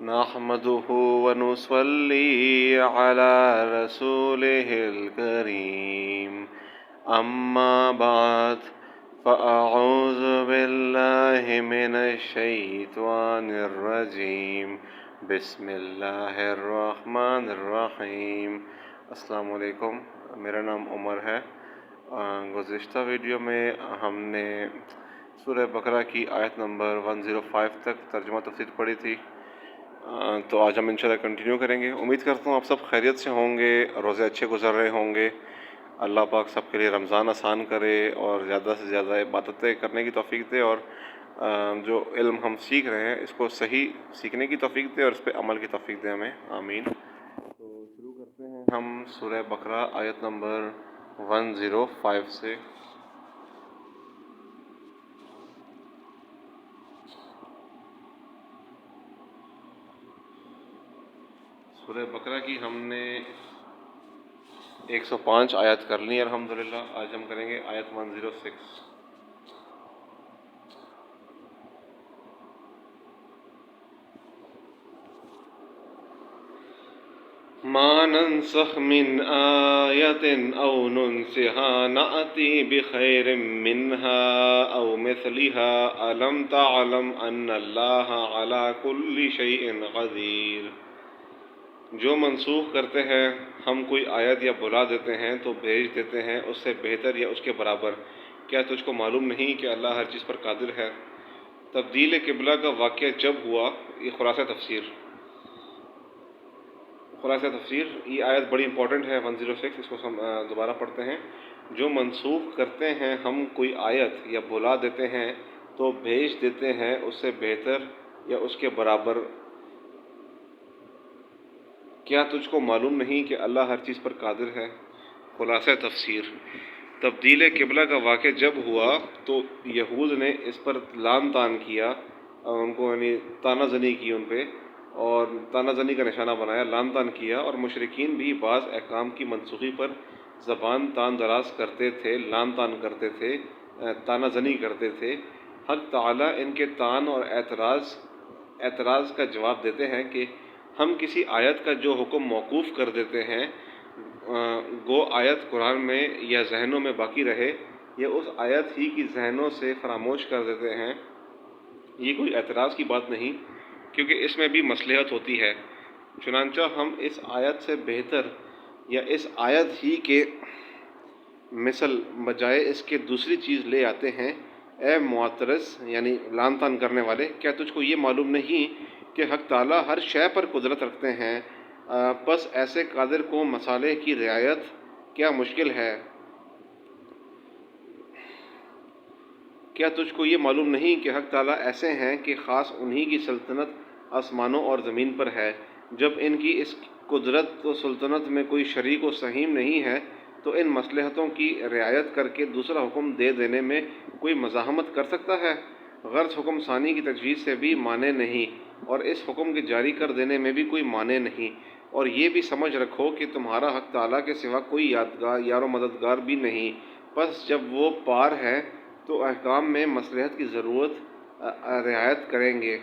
نحمده ونصلي على رسوله الكريم أما بعد فأعوذ بالله من الشيطان الرجيم بسم اللہ الرحمن الرحیم۔ السلام علیکم، میرا نام عمر ہے۔ گزشتہ ویڈیو میں ہم نے سورہ بقرہ کی آیت نمبر 105 تک ترجمہ تفسیر پڑھی تھی، تو آج ہم انشاءاللہ کنٹینیو کریں گے۔ امید کرتا ہوں آپ سب خیریت سے ہوں گے، روزے اچھے گزر رہے ہوں گے۔ اللہ پاک سب کے لیے رمضان آسان کرے اور زیادہ سے زیادہ عبادتیں کرنے کی توفیق دے، اور جو علم ہم سیکھ رہے ہیں اس کو صحیح سیکھنے کی توفیق دے اور اس پہ عمل کی توفیق دے ہمیں، آمین۔ تو شروع کرتے ہیں ہم سورہ بقرہ آیت نمبر 105 سے۔ سورہ بقرہ کی ہم نے 105 آیت کر لی الحمدللہ۔ آج ہم کریں گے آیت 106۔ ما ننسخ من آیت او ننسها نأتی بخیر منها او مثلها الم تعلم ان اللہ علی کل شیء قدیر۔ جو منسوخ کرتے ہیں ہم کوئی آیت یا بھلا دیتے ہیں تو بھیج دیتے ہیں اس سے بہتر یا اس کے برابر۔ کیا تجھ کو معلوم نہیں کہ اللہ ہر چیز پر قادر ہے؟ تبدیل قبلہ کا واقعہ جب ہوا، یہ خلاصہ تفسیر، یہ آیت بڑی امپورٹنٹ ہے 106، اس کو ہم دوبارہ پڑھتے ہیں۔ جو منسوخ کرتے ہیں ہم کوئی آیت یا بھلا دیتے ہیں تو بھیج دیتے ہیں اس سے بہتر یا اس کے برابر۔ کیا تجھ کو معلوم نہیں کہ اللہ ہر چیز پر قادر ہے؟ خلاصہ تفسیر، تبدیل قبلہ کا واقعہ جب ہوا تو یہود نے اس پر لعن طعن کیا، ان کو یعنی طعنہ زنی کی ان پہ، اور طعنہ زنی کا نشانہ بنایا، لعن طعن کیا، اور مشرکین بھی بعض احکام کی منسوخی پر زبان تان دراز کرتے تھے، لعن طعن کرتے تھے، طعنہ زنی کرتے تھے۔ حق تعالیٰ ان کے طعن اور اعتراض کا جواب دیتے ہیں کہ ہم کسی آیت کا جو حکم موقوف کر دیتے ہیں، گو آیت قرآن میں یا ذہنوں میں باقی رہے، یا اس آیت ہی کی ذہنوں سے فراموش کر دیتے ہیں، یہ کوئی اعتراض کی بات نہیں، کیونکہ اس میں بھی مصلحت ہوتی ہے۔ چنانچہ ہم اس آیت سے بہتر یا اس آیت ہی کے مثل بجائے اس کے دوسری چیز لے آتے ہیں۔ اے معترض یعنی لعن طعن کرنے والے، کیا تجھ کو یہ معلوم نہیں کہ حق تعالیٰ ہر شے پر قدرت رکھتے ہیں؟ پس ایسے قادر کو مصالح کی رعایت کیا مشکل ہے؟ کیا تجھ کو یہ معلوم نہیں کہ حق تعالیٰ ایسے ہیں کہ خاص انہی کی سلطنت آسمانوں اور زمین پر ہے؟ جب ان کی اس قدرت و سلطنت میں کوئی شریک و سہیم نہیں ہے تو ان مصلحتوں کی رعایت کر کے دوسرا حکم دے دینے میں کوئی مزاحمت کر سکتا ہے؟ غرض حکم ثانی کی تجویز سے بھی مانے نہیں، اور اس حکم کے جاری کر دینے میں بھی کوئی مانے نہیں۔ اور یہ بھی سمجھ رکھو کہ تمہارا حق تعالیٰ کے سوا کوئی یار و مددگار بھی نہیں۔ پس جب وہ پار ہے تو احکام میں مصلحت کی ضرورت رعایت کریں گے،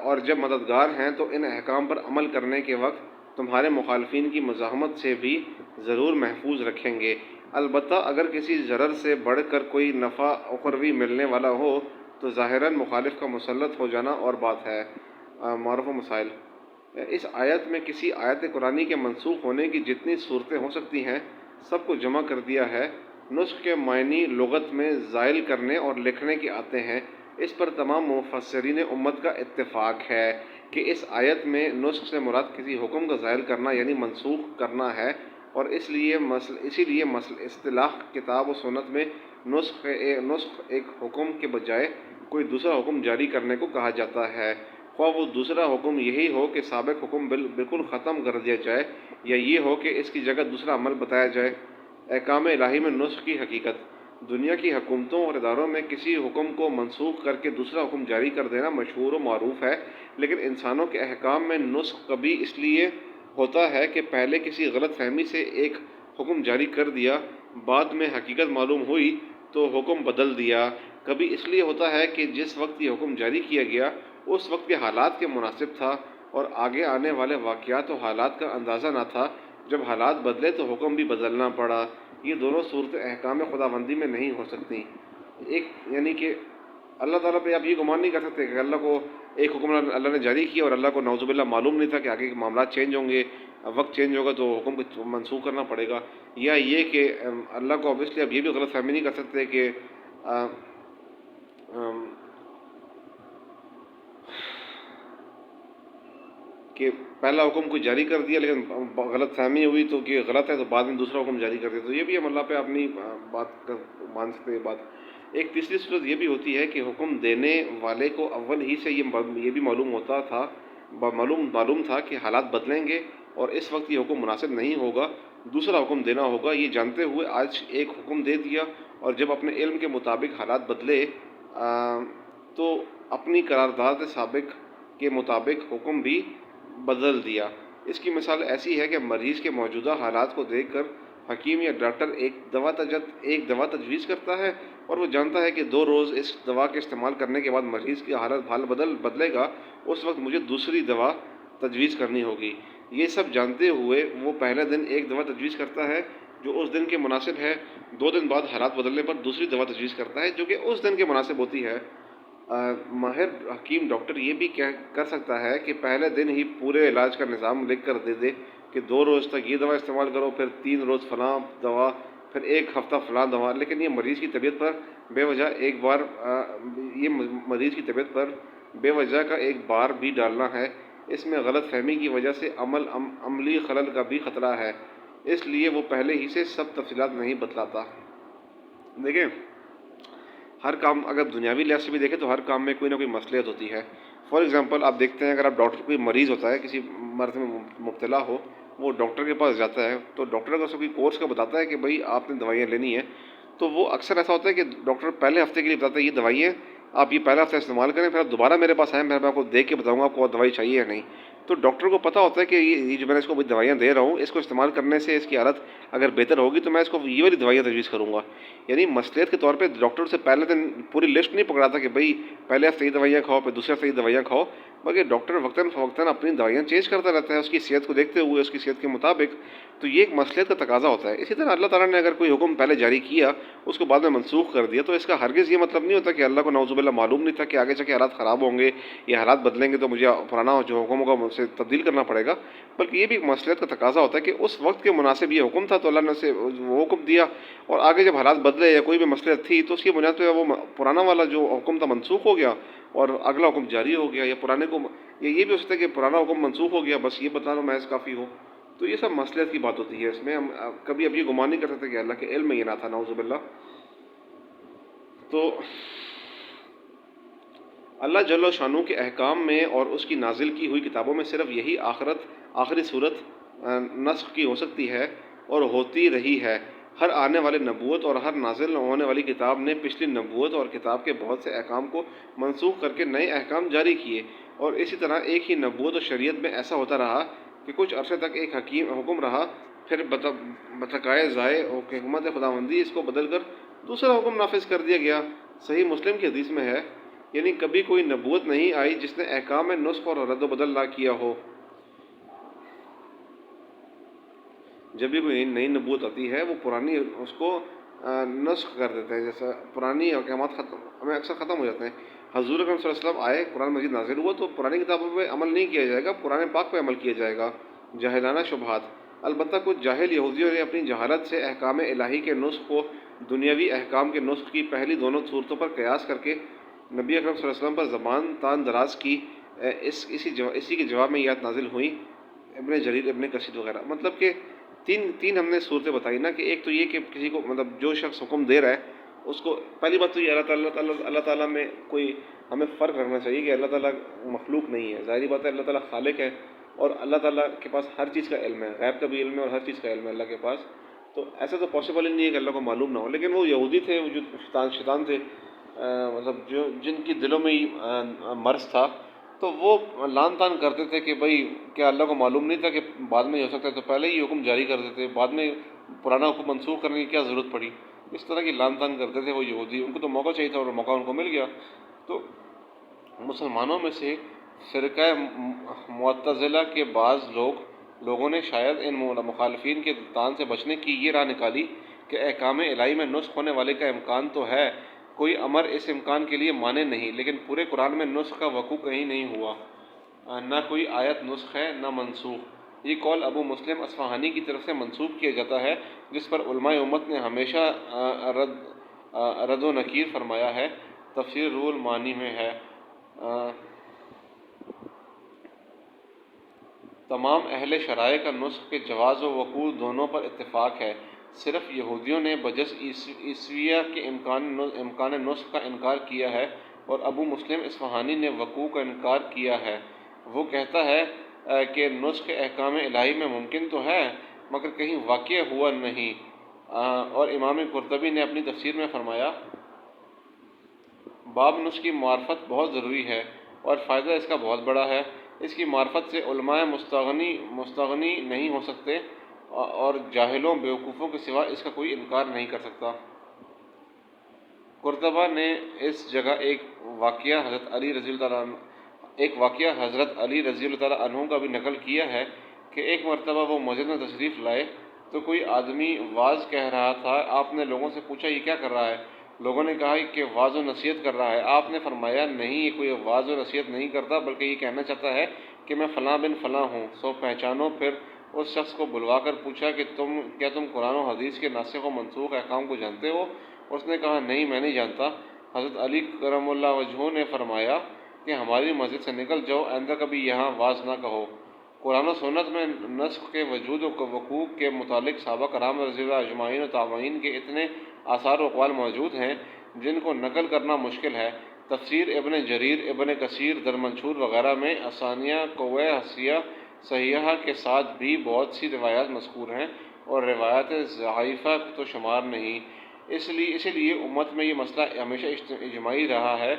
اور جب مددگار ہیں تو ان احکام پر عمل کرنے کے وقت تمہارے مخالفین کی مزاحمت سے بھی ضرور محفوظ رکھیں گے۔ البتہ اگر کسی ضرر سے بڑھ کر کوئی نفع اخروی ملنے والا ہو تو ظاہراً مخالف کا مسلط ہو جانا اور بات ہے۔ معرف و مسائل، اس آیت میں کسی آیت قرآنی کے منسوخ ہونے کی جتنی صورتیں ہو سکتی ہیں سب کو جمع کر دیا ہے۔ نسخ کے معنی لغت میں زائل کرنے اور لکھنے کے آتے ہیں۔ اس پر تمام مفسرین امت کا اتفاق ہے کہ اس آیت میں نسخ سے مراد کسی حکم کا زائل کرنا یعنی منسوخ کرنا ہے، اور اسی لیے اصطلاح کتاب و سنت میں نسخ ایک حکم کے بجائے کوئی دوسرا حکم جاری کرنے کو کہا جاتا ہے، خواہ وہ دوسرا حکم یہی ہو کہ سابق حکم بالکل ختم کر دیا جائے، یا یہ ہو کہ اس کی جگہ دوسرا عمل بتایا جائے۔ احکام الہی میں نسخ کی حقیقت، دنیا کی حکومتوں اور اداروں میں کسی حکم کو منسوخ کر کے دوسرا حکم جاری کر دینا مشہور و معروف ہے، لیکن انسانوں کے احکام میں نسخ کبھی اس لیے ہوتا ہے کہ پہلے کسی غلط فہمی سے ایک حکم جاری کر دیا، بعد میں حقیقت معلوم ہوئی تو حکم بدل دیا۔ کبھی اس لیے ہوتا ہے کہ جس وقت یہ حکم جاری کیا گیا اس وقت کے حالات کے مناسب تھا، اور آگے آنے والے واقعات و حالات کا اندازہ نہ تھا۔ جب حالات بدلے تو حکم بھی بدلنا پڑا۔ یہ دونوں صورتیں احکام خداوندی میں نہیں ہو سکتی۔ ایک یعنی کہ اللہ تعالیٰ پہ آپ یہ گمان نہیں کر سکتے کہ اللہ کو ایک حکم اللہ نے جاری کیا اور اللہ کو نعوذ باللہ معلوم نہیں تھا کہ آگے کے معاملات چینج ہوں گے، وقت چینج ہوگا تو حکم کو منسوخ کرنا پڑے گا۔ یا یہ کہ اللہ کو اوبیسلی اب یہ بھی غلط فہمی نہیں کر سکتے کہ کہ پہلا حکم کوئی جاری کر دیا لیکن غلط فہمی ہوئی تو کہ غلط ہے تو بعد میں دوسرا حکم جاری کر دیا، تو یہ بھی ہم اللہ پہ اپنی بات مان سکتے ہیں بات۔ ایک تیسری صورت یہ بھی ہوتی ہے کہ حکم دینے والے کو اول ہی سے یہ بھی معلوم تھا کہ حالات بدلیں گے اور اس وقت یہ حکم مناسب نہیں ہوگا، دوسرا حکم دینا ہوگا۔ یہ جانتے ہوئے آج ایک حکم دے دیا اور جب اپنے علم کے مطابق حالات بدلے تو اپنی قرارداد سابق کے مطابق حکم بھی بدل دیا۔ اس کی مثال ایسی ہے کہ مریض کے موجودہ حالات کو دیکھ کر حکیم یا ڈاکٹر ایک دوا تجویز کرتا ہے اور وہ جانتا ہے کہ 2 روز اس دوا کے استعمال کرنے کے بعد مریض کی حال بدلے گا، اس وقت مجھے دوسری دوا تجویز کرنی ہوگی۔ یہ سب جانتے ہوئے وہ پہلے دن ایک دوا تجویز کرتا ہے جو اس دن کے مناسب ہے، 2 دن بعد حالات بدلنے پر دوسری دوا تجویز کرتا ہے جو کہ اس دن کے مناسب ہوتی ہے۔ ماہر حکیم ڈاکٹر یہ بھی کر سکتا ہے کہ پہلے دن ہی پورے علاج کا نظام لکھ کر دے دے کہ 2 روز تک یہ دوا استعمال کرو، پھر 3 روز فلاں دوا، پھر 1 ہفتہ فلاں دوا، لیکن یہ مریض کی طبیعت پر بے وجہ کا ایک بار بھی ڈالنا ہے۔ اس میں غلط فہمی کی وجہ سے عملی خلل کا بھی خطرہ ہے، اس لیے وہ پہلے ہی سے سب تفصیلات نہیں بتلاتا۔ دیکھیں ہر کام اگر دنیاوی لحاظ سے بھی دیکھیں تو ہر کام میں کوئی نہ کوئی مصلحت ہوتی ہے۔ فار ایگزامپل آپ دیکھتے ہیں اگر آپ ڈاکٹر کوئی مریض ہوتا ہے، کسی مرض میں مبتلا ہو، وہ ڈاکٹر کے پاس جاتا ہے تو ڈاکٹر اگر اس کو کوئی کورس کا بتاتا ہے کہ بھائی آپ نے دوائیاں لینی ہیں، تو وہ اکثر ایسا ہوتا ہے کہ ڈاکٹر پہلے ہفتے کے لیے بتاتا ہے یہ دوائیاں آپ یہ پہلا ہفتہ استعمال کریں، پھر آپ دوبارہ میرے پاس آئیں، میں آپ کو دیکھ کے بتاؤں گا آپ کو دوائی چاہیے یا نہیں۔ تو ڈاکٹر کو پتہ ہوتا ہے کہ یہ جو میں نے اس کو دوائیاں دے رہا ہوں، اس کو استعمال کرنے سے اس کی حالت اگر بہتر ہوگی تو میں اس کو یہ والی دوائیاں تجویز کروں گا۔ یعنی مصلحت کے طور پہ ڈاکٹر سے پہلے دن پوری لسٹ نہیں پکڑاتا کہ بھائی پہلے ہفتے یہ دوائیاں کھاؤ، پھر دوسرے ہفتے یہ دوائیاں کھاؤ، بلکہ ڈاکٹر وقتاً فوقتاً اپنی دوائیاں چینج کرتا رہتا ہے اس کی صحت کو دیکھتے ہوئے، اس کی صحت کے مطابق۔ تو یہ ایک مصلحت کا تقاضا ہوتا ہے۔ اسی طرح اللہ تعالیٰ نے اگر کوئی حکم پہلے جاری کیا اس کو بعد میں منسوخ کر دیا تو اس کا ہرگز یہ مطلب نہیں ہوتا کہ اللہ کو نعوذ باللہ معلوم نہیں تھا کہ آگے چل کے حالات خراب ہوں گے، یہ حالات بدلیں گے تو مجھے پرانا جو حکم ہوگا اسے تبدیل کرنا پڑے گا، بلکہ یہ بھی ایک مصلحت کا تقاضا ہوتا ہے کہ اس وقت کے مناسب یہ حکم تھا تو اللہ نے اسے وہ حکم دیا، اور آگے جب حالات بدلے یا کوئی بھی مصلحت تھی تو اس کی بنیاد پہ وہ پرانا والا جو حکم تھا منسوخ ہو گیا اور اگلا حکم جاری ہو گیا، یا پرانے کو یہ بھی ہو سکتا ہے کہ پرانا حکم منسوخ ہو گیا، بس یہ بتا لو محض کافی ہو۔ تو یہ سب مصلحت کی بات ہوتی ہے، اس میں ہم کبھی اب یہ گمان نہیں کر سکتے کہ اللہ کے علم میں یہ نہ تھا، نعوذ باللہ۔ تو اللہ جل شانہ کے احکام میں اور اس کی نازل کی ہوئی کتابوں میں صرف یہی آخری صورت نسخ کی ہو سکتی ہے اور ہوتی رہی ہے۔ ہر آنے والے نبوت اور ہر نازل ہونے والی کتاب نے پچھلی نبوت اور کتاب کے بہت سے احکام کو منسوخ کر کے نئے احکام جاری کیے، اور اسی طرح ایک ہی نبوت اور شریعت میں ایسا ہوتا رہا کہ کچھ عرصے تک ایک حکم رہا، پھر بتقائے ضائع حکمت خداوندی اس کو بدل کر دوسرا حکم نافذ کر دیا گیا۔ صحیح مسلم کی حدیث میں ہے، یعنی کبھی کوئی نبوت نہیں آئی جس نے احکام میں نسخ اور رد و بدل نہ کیا ہو۔ جب بھی کوئی نئی نبوت آتی ہے وہ پرانی اس کو نسخ کر دیتے ہیں، جیسا پرانی احکامات ہمیں اکثر ختم ہو جاتے ہیں۔ حضور اکرم صلی اللہ علیہ وسلم آئے، قرآن مجید نازل ہوا تو پرانی کتابوں پہ عمل نہیں کیا جائے گا، قرآن پاک پہ عمل کیا جائے گا۔ جاہلانہ شبہات، البتہ کچھ جاہل یہودیوں نے اپنی جہالت سے احکام الہی کے نسخ کو دنیاوی احکام کے نسخ کی پہلی دونوں صورتوں پر قیاس کر کے نبی اکرم صلی اللہ علیہ وسلم پر زبان تان دراز کی۔ اسی کے جواب میں یہ آیت نازل ہوئی، ابن جریر، ابن کثیر وغیرہ۔ مطلب کہ تین ہم نے صورتیں بتائی نا، کہ ایک تو یہ کہ کسی کو مطلب جو شخص حکم دے رہا ہے اس کو پہلی بات تو یہ اللہ تعالیٰ میں کوئی ہمیں فرق رکھنا چاہیے کہ اللہ تعالیٰ مخلوق نہیں ہے۔ ظاہری بات ہے اللہ تعالیٰ خالق ہے اور اللہ تعالیٰ کے پاس ہر چیز کا علم ہے، غیب کا بھی علم ہے اور ہر چیز کا علم ہے اللہ کے پاس۔ تو ایسا تو پاسبل ہی نہیں ہے کہ اللہ کو معلوم نہ ہو، لیکن وہ یہودی تھے، وہ جو شیطان تھے، مطلب جن کی دلوں میں مرض تھا، تو وہ لان تان کرتے تھے کہ بھائی کیا اللہ کو معلوم نہیں تھا کہ بعد میں ہو سکتا ہے، تو پہلے ہی حکم جاری کر دیتے، بعد میں پرانا حکم منسوخ کرنے کی کیا ضرورت پڑی۔ اس طرح کی لان تان کرتے تھے وہ یہودی، ان کو تو موقع چاہیے تھا اور موقع ان کو مل گیا۔ تو مسلمانوں میں سے فرقہ معتزلہ کے بعض لوگوں نے شاید ان مخالفین کے دلتان سے بچنے کی یہ راہ نکالی کہ احکام الہی میں نسخ ہونے والے کا امکان تو ہے، کوئی امر اس امکان کے لیے مانع نہیں، لیکن پورے قرآن میں نسخ کا وقوع کہیں نہیں ہوا، نہ کوئی آیت نسخ ہے نہ منسوخ۔ یہ قول ابو مسلم اصفہانی کی طرف سے منسوب کیا جاتا ہے، جس پر علماء امت نے ہمیشہ رد و نکیر فرمایا ہے۔ تفسیر روح المعانی میں ہے، تمام اہل شرائع کا نسخ کے جواز و وقوع دونوں پر اتفاق ہے، صرف یہودیوں نے بجز عیسویہ کے امکان نسخ کا انکار کیا ہے، اور ابو مسلم اصفہانی نے وقوع کا انکار کیا ہے۔ وہ کہتا ہے کہ نسخ احکام الہی میں ممکن تو ہے مگر کہیں واقع ہوا نہیں، اور امام قرطبی نے اپنی تفسیر میں فرمایا، باب نسخ کی معرفت بہت ضروری ہے اور فائدہ اس کا بہت بڑا ہے، اس کی معرفت سے علماء مستغنی نہیں ہو سکتے اور جاہلوں بیوقوفوں کے سوا اس کا کوئی انکار نہیں کر سکتا۔ قرطبہ نے اس جگہ ایک واقعہ حضرت علی رضی اللہ تعالیٰ عنہ کا بھی نقل کیا ہے کہ ایک مرتبہ وہ مسجد میں تشریف لائے تو کوئی آدمی واعظ کہہ رہا تھا۔ آپ نے لوگوں سے پوچھا، یہ کیا کر رہا ہے؟ لوگوں نے کہا کہ واعظ و نصیحت کر رہا ہے۔ آپ نے فرمایا، نہیں، یہ کوئی واعظ و نصیحت نہیں کرتا بلکہ یہ کہنا چاہتا ہے کہ میں فلاں بن فلاں ہوں، سو پہچانو۔ پھر اس شخص کو بلوا کر پوچھا کہ کیا تم قرآن و حدیث کے ناسخ و منسوخ احکام کو جانتے ہو؟ اس نے کہا، نہیں، میں نہیں جانتا۔ حضرت علی کرم اللہ وجہہ نے فرمایا کہ ہماری مسجد سے نکل جاؤ، آئندہ کبھی یہاں واعظ نہ کہو۔ قرآن و سنت میں نسخ کے وجود و وقوع کے متعلق صحابہ کرام رضی اللہ اجمعین و تابعین کے اتنے آثار و اقوال موجود ہیں جن کو نقل کرنا مشکل ہے۔ تفسیر ابن جریر، ابن کثیر، درمنشور وغیرہ میں اسانیہ قوی حسیہ صحیحہ کے ساتھ بھی بہت سی روایات مذکور ہیں اور روایات ضعیفہ تو شمار نہیں۔ اسی لیے امت میں یہ مسئلہ ہمیشہ اجماعی رہا ہے۔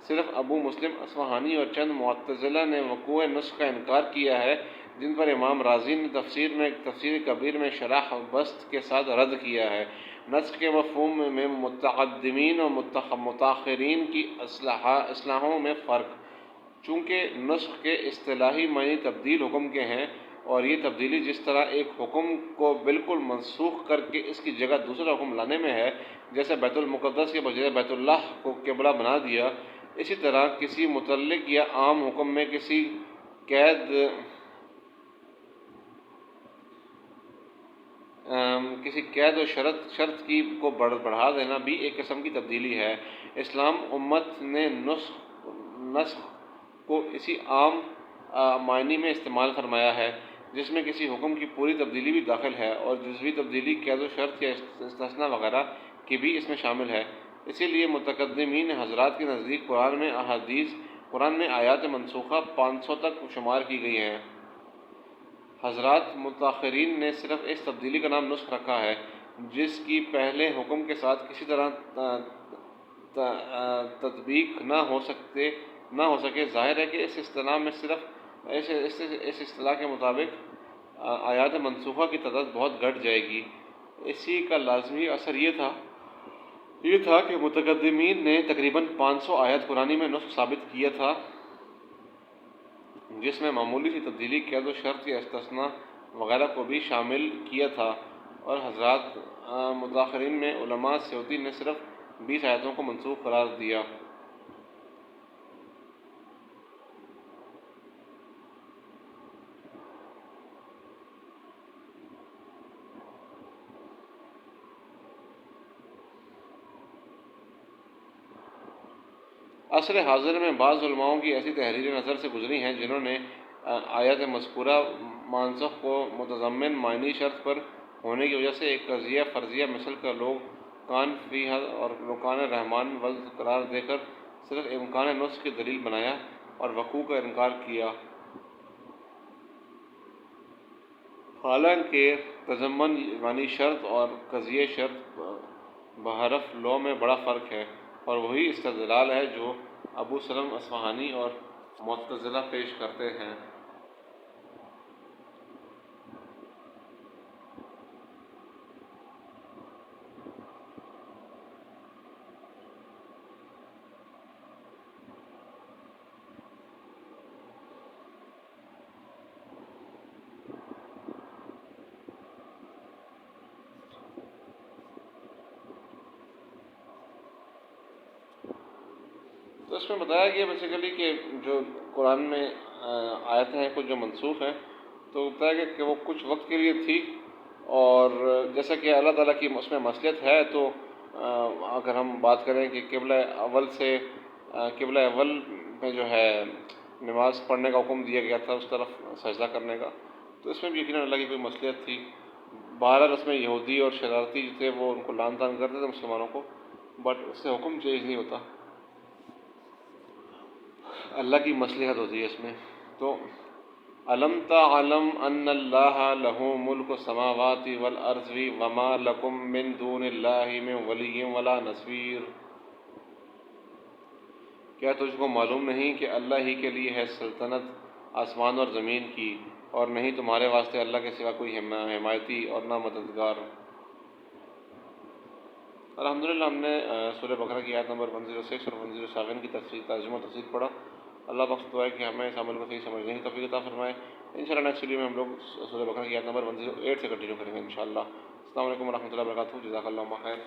صرف ابو مسلم اصفہانی اور چند معتزلہ نے وقوع نسخ کا انکار کیا ہے، جن پر امام رازی نے تفسیر کبیر میں شرح بسط کے ساتھ رد کیا ہے۔ نسخ کے مفہوم میں متقدمین اور متاخرین کی اصطلاحوں میں فرق۔ چونکہ نسخ کے اصطلاحی معنی تبدیل حکم کے ہیں، اور یہ تبدیلی جس طرح ایک حکم کو بالکل منسوخ کر کے اس کی جگہ دوسرا حکم لانے میں ہے، جیسے بیت المقدس کے بجائے بیت اللہ کو قبلہ بنا دیا، اسی طرح کسی متعلق یا عام حکم میں کسی قید و شرط کو بڑھا دینا بھی ایک قسم کی تبدیلی ہے۔ اسلام امت نے نسخ کو اسی عام معنی میں استعمال فرمایا ہے جس میں کسی حکم کی پوری تبدیلی بھی داخل ہے، اور جزوی تبدیلی قید و شرط یا استثناء وغیرہ کی بھی اس میں شامل ہے۔ اسی لیے متقدمین حضرات کے نزدیک قرآن میں آیات منسوخہ 500 تک شمار کی گئی ہیں۔ حضرات متاخرین نے صرف اس تبدیلی کا نام نسخ رکھا ہے، جس کی پہلے حکم کے ساتھ کسی طرح تطبیق نہ ہو سکے۔ ظاہر ہے کہ اس اصطلاح کے مطابق آیات منسوخہ کی تعداد بہت گھٹ جائے گی۔ اسی کا لازمی اثر یہ تھا کہ متقدمین نے تقریباً 500 آیات قرآنی میں نسخ ثابت کیا تھا، جس میں معمولی سی تبدیلی قید و شرط یا استثناء وغیرہ کو بھی شامل کیا تھا، اور حضرات متاخرین میں علماء سیوطی نے صرف 20 آیاتوں کو منسوخ قرار دیا۔ عصر حاضر میں بعض علماؤں کی ایسی تحریریں نظر سے گزری ہیں جنہوں نے آیات مذکورہ مانسخ کو متضمن معنی شرط پر ہونے کی وجہ سے ایک قضیہ فرضیہ مثل کا لوگ کان فی حد اور رکان رحمان ولد قرار دے کر صرف امکان نسخ کی دلیل بنایا اور وقوع کا انکار کیا، حالانکہ تضمن معنی شرط اور قضیہ شرط بحرف لو میں بڑا فرق ہے، اور وہی استدلال ہے جو ابو سلم اصفہانی اور معتزلہ پیش کرتے ہیں۔ اس میں بتایا گیا بیسیکلی کہ جو قرآن میں آیتیں ہیں کچھ جو منسوخ ہیں، تو بتایا گیا کہ وہ کچھ وقت کے لیے تھی، اور جیسا کہ اللہ تعالیٰ کی اس میں مصلحت ہے، تو اگر ہم بات کریں کہ قبلہ اول سے قبلہ اول میں جو ہے نماز پڑھنے کا حکم دیا گیا تھا، اس طرف سجدہ کرنے کا، تو اس میں بھی یقیناً اللہ کی کوئی مصلحت تھی۔ بہرحال اس میں یہودی اور شرارتی جو تھے وہ ان کو لعن طعن کرتے تھے مسلمانوں کو، بٹ اس سے حکم چینج نہیں ہوتا، اللہ کی مصلحت ہوتی ہے اس میں۔ تو الم تعلم ان اللہ لہ ملک السماوات والارض وما لکم من دون اللہ من ولی ولا نصیر، کیا تجھ کو معلوم نہیں کہ اللہ ہی کے لیے ہے سلطنت آسمان اور زمین کی، اور نہیں تمہارے واسطے اللہ کے سوا کوئی حمایتی اور نہ مددگار۔ الحمدللہ ہم نے سورہ بقرہ کی آیت نمبر 106 اور 107 کی تفسیر ترجمہ و تفسیر پڑھا۔ اللہ بخش دعا ہے کہ ہمیں اس عمل کو صحیح سمجھنے کی توفیق عطا فرمائے۔ انشاءاللہ نیکسٹ ویڈیو میں ہم لوگ سورہ بقرہ کی آیت نمبر 108 سے کنٹینیو کریں گے انشاءاللہ۔ السلام علیکم ورحمۃ اللہ وبرکاتہ، جزاک اللہ خیر۔